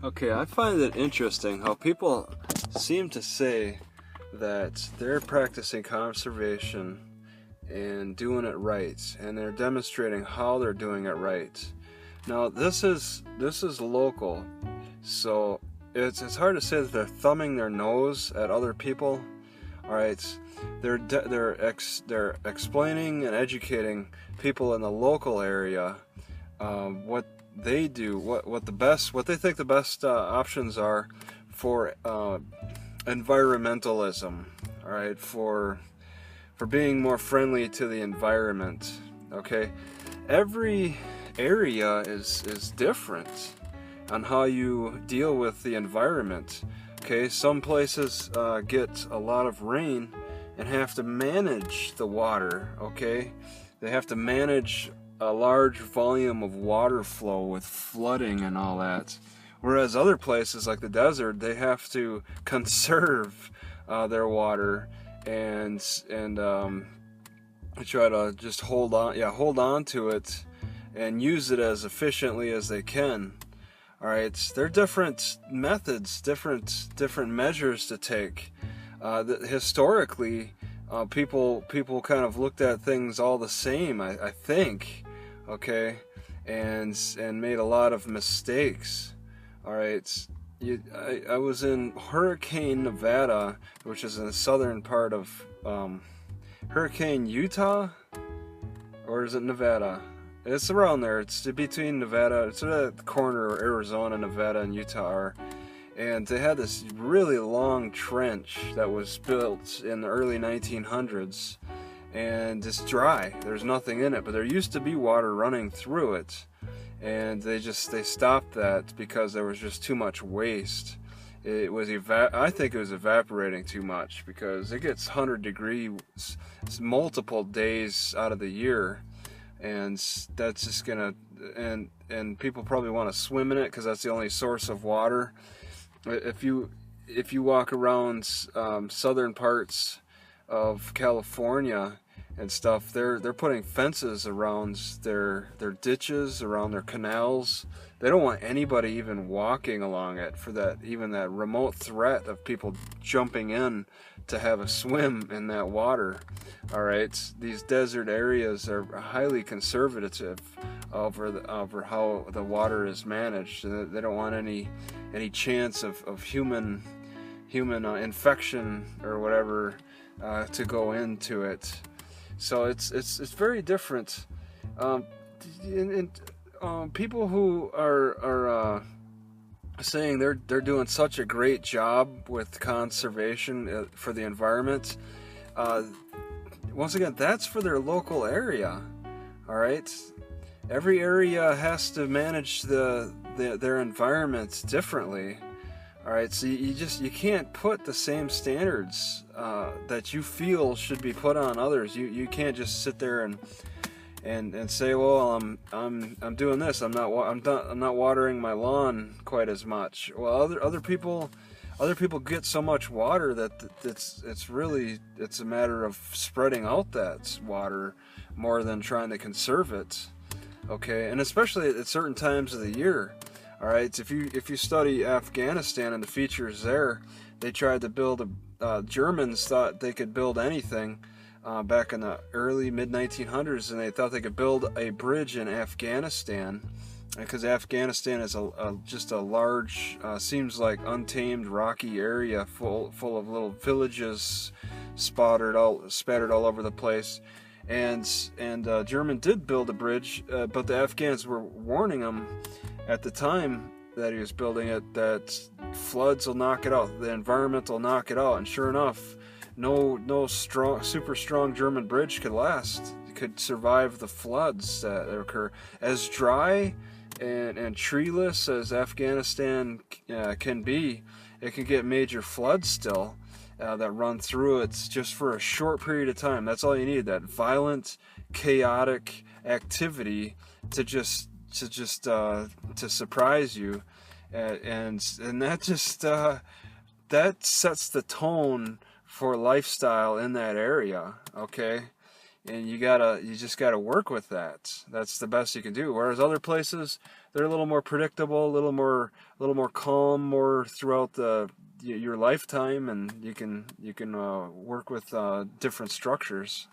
Okay, I find it interesting how people seem to say that they're practicing conservation and doing it right, and they're demonstrating how they're doing it right. Now, this is local, so it's hard to say that they're thumbing their nose at other people. All right, they're explaining and educating people in the local area what they do, what they think the best options are for environmentalism. All right, for being more friendly to the environment. Okay, every area is different on how you deal with the environment. Okay, some places get a lot of rain and have to manage the water. Okay, they have to manage a large volume of water flow with flooding and all that. Whereas other places like the desert, they have to conserve their water and try to just hold on to it and use it as efficiently as they can. All right, there are different methods, different measures to take. Historically, people kind of looked at things all the same, I think, okay, and made a lot of mistakes. All right, I was in Hurricane, Nevada, which is in the southern part of Hurricane, Utah, or is it Nevada? It's around there. It's between Nevada. It's at the corner of Arizona, Nevada, and Utah are. And they had this really long trench that was built in the early 1900s, and it's dry. There's nothing in it, but there used to be water running through it, and they stopped that because there was just too much waste. It was I think it was evaporating too much because it gets 100 degrees multiple days out of the year. And that's just gonna, and people probably want to swim in it because that's the only source of water. If you walk around southern parts of California and stuff, they're putting fences around their ditches, around their canals. They don't want anybody even walking along it for that remote threat of people jumping in to have a swim in that water. All right, these desert areas are highly conservative over how the water is managed. They don't want any chance of human infection or whatever to go into it. So it's very different. People who are saying they're doing such a great job with conservation for the environment. Once again, that's for their local area. All right, every area has to manage their environment differently. All right, so you can't put the same standards that you feel should be put on others. You can't just sit there and say, well, I'm doing this. I'm not watering my lawn quite as much. Well, other people get so much water that it's a matter of spreading out that water more than trying to conserve it. Okay, and especially at certain times of the year. All right, if you study Afghanistan and the features there, they tried to build Germans thought they could build anything back in the early mid-1900s, and they thought they could build a bridge in Afghanistan because Afghanistan is just a large, seems like untamed rocky area full of little villages spattered all over the place. And German did build a bridge, but the Afghans were warning him at the time that he was building it that floods will knock it out, the environment will knock it out, and sure enough, no super strong German bridge could survive the floods that occur. As dry and treeless as Afghanistan can be, it can get major floods still that run through it just for a short period of time. That's all you need, that violent, chaotic activity to surprise you, and that just that sets the tone for lifestyle in that area. Okay, and you just gotta work with that. That's the best you can do. Whereas other places, they're a little more predictable, a little more calm, more throughout your lifetime, and you can work with different structures.